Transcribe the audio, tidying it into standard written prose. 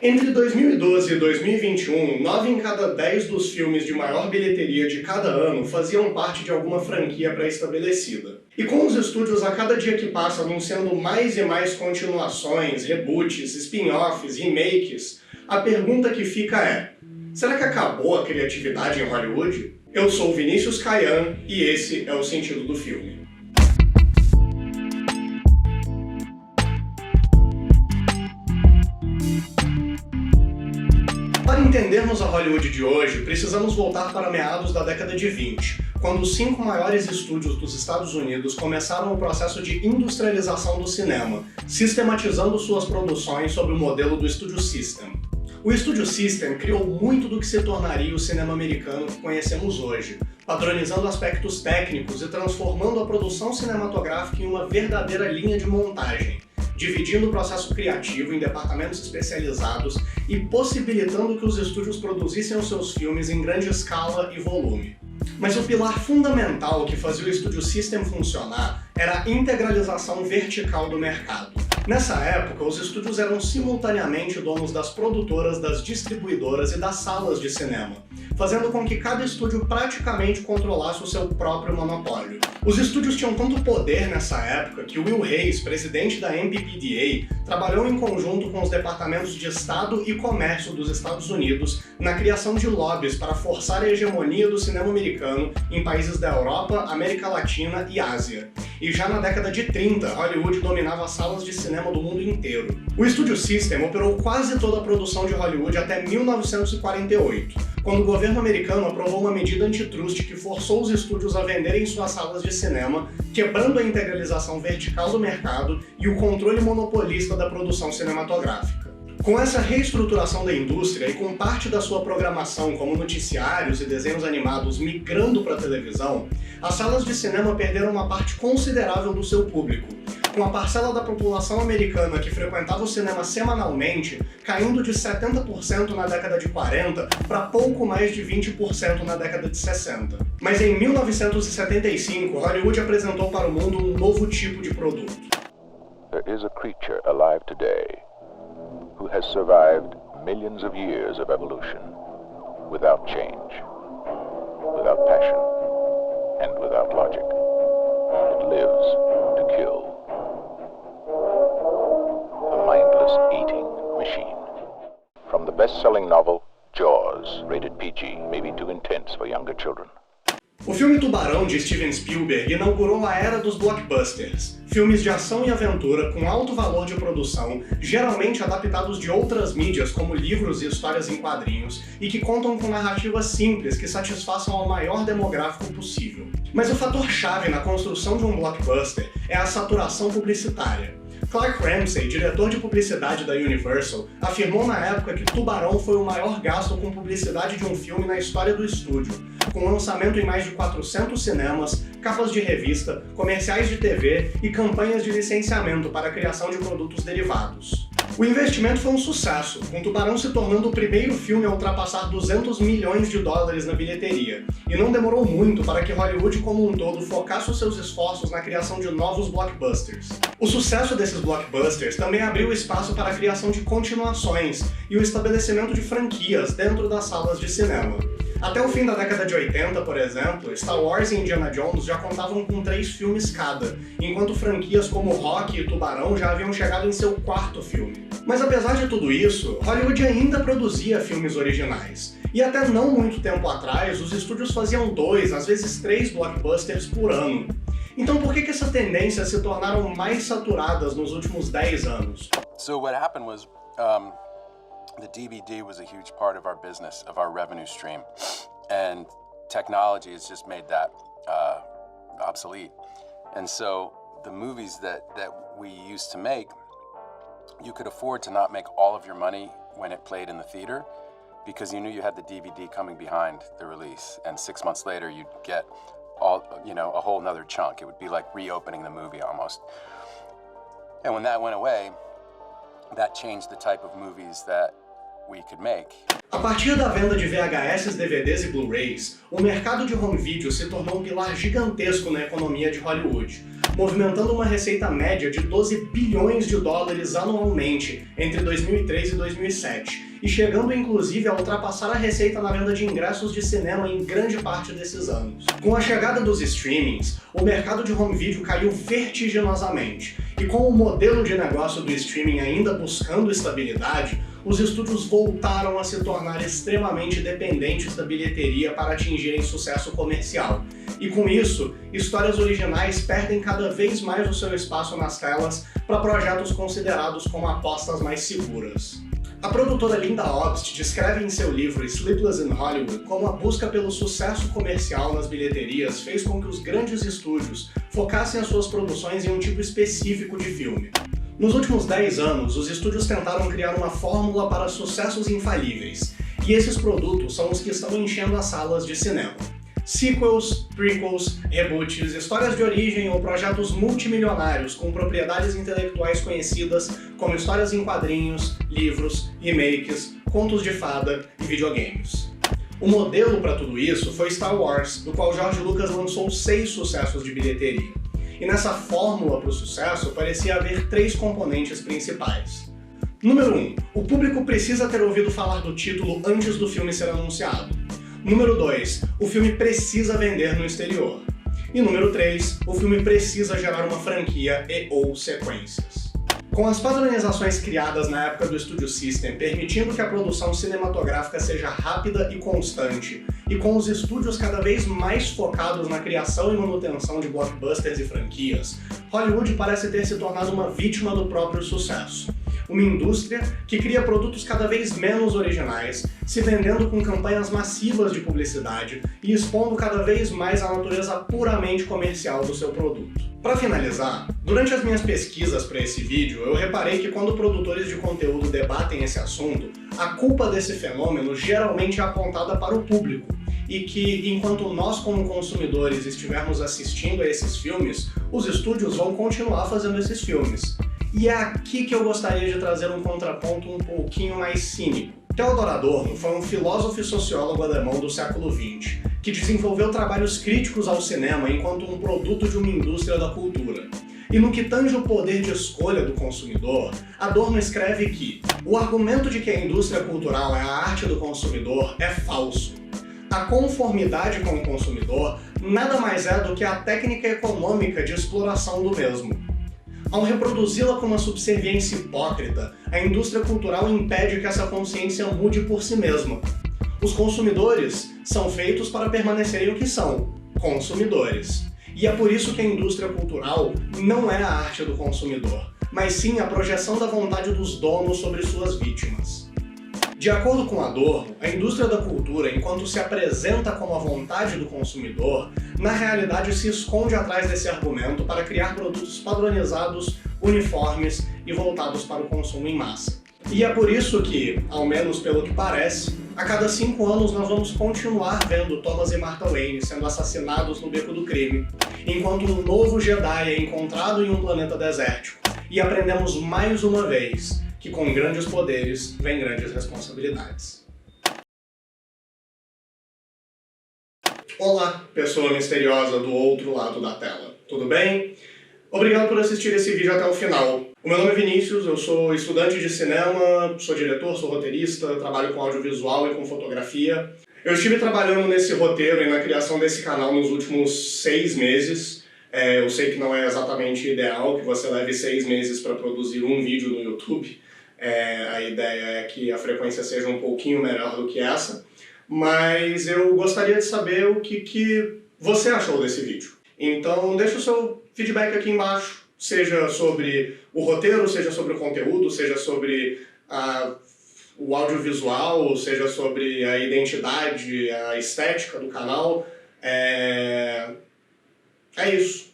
Entre 2012 e 2021, 9 em cada 10 dos filmes de maior bilheteria de cada ano faziam parte de alguma franquia pré-estabelecida. E com os estúdios a cada dia que passa anunciando mais e mais continuações, reboots, spin-offs, remakes, a pergunta que fica é: será que acabou a criatividade em Hollywood? Eu sou o Vinícius Caian e esse é o Sentido do Filme. Para entendermos a Hollywood de hoje, precisamos voltar para meados da década de 20, quando os 5 maiores estúdios dos Estados Unidos começaram o processo de industrialização do cinema, sistematizando suas produções sob o modelo do Studio System. O Studio System criou muito do que se tornaria o cinema americano que conhecemos hoje, padronizando aspectos técnicos e transformando a produção cinematográfica em uma verdadeira linha de montagem, dividindo o processo criativo em departamentos especializados e possibilitando que os estúdios produzissem os seus filmes em grande escala e volume. Mas o pilar fundamental que fazia o Studio System funcionar era a integralização vertical do mercado. Nessa época, os estúdios eram simultaneamente donos das produtoras, das distribuidoras e das salas de cinema, fazendo com que cada estúdio praticamente controlasse o seu próprio monopólio. Os estúdios tinham tanto poder nessa época que Will Hays, presidente da MPPDA, trabalhou em conjunto com os departamentos de Estado e Comércio dos Estados Unidos na criação de lobbies para forçar a hegemonia do cinema americano em países da Europa, América Latina e Ásia. E já na década de 30, Hollywood dominava as salas de cinema do mundo inteiro. O Studio System operou quase toda a produção de Hollywood até 1948, quando o governo americano aprovou uma medida antitrust que forçou os estúdios a venderem suas salas de cinema, quebrando a integralização vertical do mercado e o controle monopolista da produção cinematográfica. Com essa reestruturação da indústria e com parte da sua programação como noticiários e desenhos animados migrando para a televisão, as salas de cinema perderam uma parte considerável do seu público, com a parcela da população americana que frequentava o cinema semanalmente caindo de 70% na década de 40 para pouco mais de 20% na década de 60. Mas em 1975, Hollywood apresentou para o mundo um novo tipo de produto. There is a creature alive today who has survived millions of years of evolution without change, without passion, and without logic. It lives to kill. The mindless eating machine. From the best-selling novel Jaws, rated PG, may be too intense for younger children. O filme Tubarão, de Steven Spielberg, inaugurou a era dos blockbusters, filmes de ação e aventura com alto valor de produção, geralmente adaptados de outras mídias como livros e histórias em quadrinhos, e que contam com narrativas simples que satisfaçam ao maior demográfico possível. Mas o fator-chave na construção de um blockbuster é a saturação publicitária. Clark Ramsey, diretor de publicidade da Universal, afirmou na época que Tubarão foi o maior gasto com publicidade de um filme na história do estúdio, com lançamento em mais de 400 cinemas, capas de revista, comerciais de TV e campanhas de licenciamento para a criação de produtos derivados. O investimento foi um sucesso, com Tubarão se tornando o primeiro filme a ultrapassar 200 milhões de dólares na bilheteria, e não demorou muito para que Hollywood como um todo focasse os seus esforços na criação de novos blockbusters. O sucesso desses blockbusters também abriu espaço para a criação de continuações e o estabelecimento de franquias dentro das salas de cinema. Até o fim da década de 80, por exemplo, Star Wars e Indiana Jones já contavam com 3 filmes cada, enquanto franquias como Rocky e Tubarão já haviam chegado em seu 4º filme. Mas apesar de tudo isso, Hollywood ainda produzia filmes originais. E até não muito tempo atrás, os estúdios faziam 2, às vezes 3 blockbusters por ano. Então por que essas tendências se tornaram mais saturadas nos últimos 10 anos? So what happened was, the DVD was a huge part of our business, of our revenue stream, and technology has just made that obsolete. And so the movies that we used to make, you could afford to not make all of your money when it played in the theater, because you knew you had the DVD coming behind the release, and 6 months later you'd get a whole nother chunk. It would be like reopening the movie almost. And when that went away, that changed the type of movies that we could make. A partir da venda de VHS, DVDs e Blu-rays, o mercado de home video se tornou um pilar gigantesco na economia de Hollywood, movimentando uma receita média de 12 bilhões de dólares anualmente entre 2003 e 2007, e chegando inclusive a ultrapassar a receita na venda de ingressos de cinema em grande parte desses anos. Com a chegada dos streamings, o mercado de home video caiu vertiginosamente, e com o modelo de negócio do streaming ainda buscando estabilidade, os estúdios voltaram a se tornar extremamente dependentes da bilheteria para atingirem sucesso comercial. E com isso, histórias originais perdem cada vez mais o seu espaço nas telas para projetos considerados como apostas mais seguras. A produtora Linda Obst descreve em seu livro Sleepless in Hollywood como a busca pelo sucesso comercial nas bilheterias fez com que os grandes estúdios focassem as suas produções em um tipo específico de filme. Nos últimos 10 anos, os estúdios tentaram criar uma fórmula para sucessos infalíveis, e esses produtos são os que estão enchendo as salas de cinema. Sequels, prequels, reboots, histórias de origem ou projetos multimilionários com propriedades intelectuais conhecidas como histórias em quadrinhos, livros, remakes, contos de fada e videogames. O modelo para tudo isso foi Star Wars, do qual George Lucas lançou 6 sucessos de bilheteria. E nessa fórmula para o sucesso parecia haver 3 componentes principais. Número 1. O público precisa ter ouvido falar do título antes do filme ser anunciado. Número 2. O filme precisa vender no exterior. E número 3. O filme precisa gerar uma franquia e/ou sequências. Com as padronizações criadas na época do Studio System, permitindo que a produção cinematográfica seja rápida e constante, e com os estúdios cada vez mais focados na criação e manutenção de blockbusters e franquias, Hollywood parece ter se tornado uma vítima do próprio sucesso. Uma indústria que cria produtos cada vez menos originais, se vendendo com campanhas massivas de publicidade e expondo cada vez mais a natureza puramente comercial do seu produto. Para finalizar, durante as minhas pesquisas para esse vídeo, eu reparei que quando produtores de conteúdo debatem esse assunto, a culpa desse fenômeno geralmente é apontada para o público, e que, enquanto nós como consumidores estivermos assistindo a esses filmes, os estúdios vão continuar fazendo esses filmes. E é aqui que eu gostaria de trazer um contraponto um pouquinho mais cínico. Theodor Adorno foi um filósofo e sociólogo alemão do século XX, que desenvolveu trabalhos críticos ao cinema enquanto um produto de uma indústria da cultura. E no que tange o poder de escolha do consumidor, Adorno escreve que o argumento de que a indústria cultural é a arte do consumidor é falso. A conformidade com o consumidor nada mais é do que a técnica econômica de exploração do mesmo. Ao reproduzi-la com uma subserviência hipócrita, a indústria cultural impede que essa consciência mude por si mesma. Os consumidores são feitos para permanecerem o que são, consumidores. E é por isso que a indústria cultural não é a arte do consumidor, mas sim a projeção da vontade dos donos sobre suas vítimas. De acordo com Adorno, a indústria da cultura, enquanto se apresenta como a vontade do consumidor, na realidade se esconde atrás desse argumento para criar produtos padronizados, uniformes e voltados para o consumo em massa. E é por isso que, ao menos pelo que parece, a cada 5 anos nós vamos continuar vendo Thomas e Martha Wayne sendo assassinados no beco do crime, enquanto um novo Jedi é encontrado em um planeta desértico, e aprendemos mais uma vez que com grandes poderes vem grandes responsabilidades. Olá, pessoa misteriosa do outro lado da tela, tudo bem? Obrigado por assistir esse vídeo até o final. O meu nome é Vinícius, eu sou estudante de cinema, sou diretor, sou roteirista, trabalho com audiovisual e com fotografia. Eu estive trabalhando nesse roteiro e na criação desse canal nos últimos 6 meses. Eu sei que não é exatamente ideal que você leve 6 meses para produzir um vídeo no YouTube. A ideia é que a frequência seja um pouquinho melhor do que essa. Mas eu gostaria de saber o que você achou desse vídeo. Então deixa o seu feedback aqui embaixo, seja sobre o roteiro, seja sobre o conteúdo, seja sobre o audiovisual, seja sobre a identidade, a estética do canal. É isso.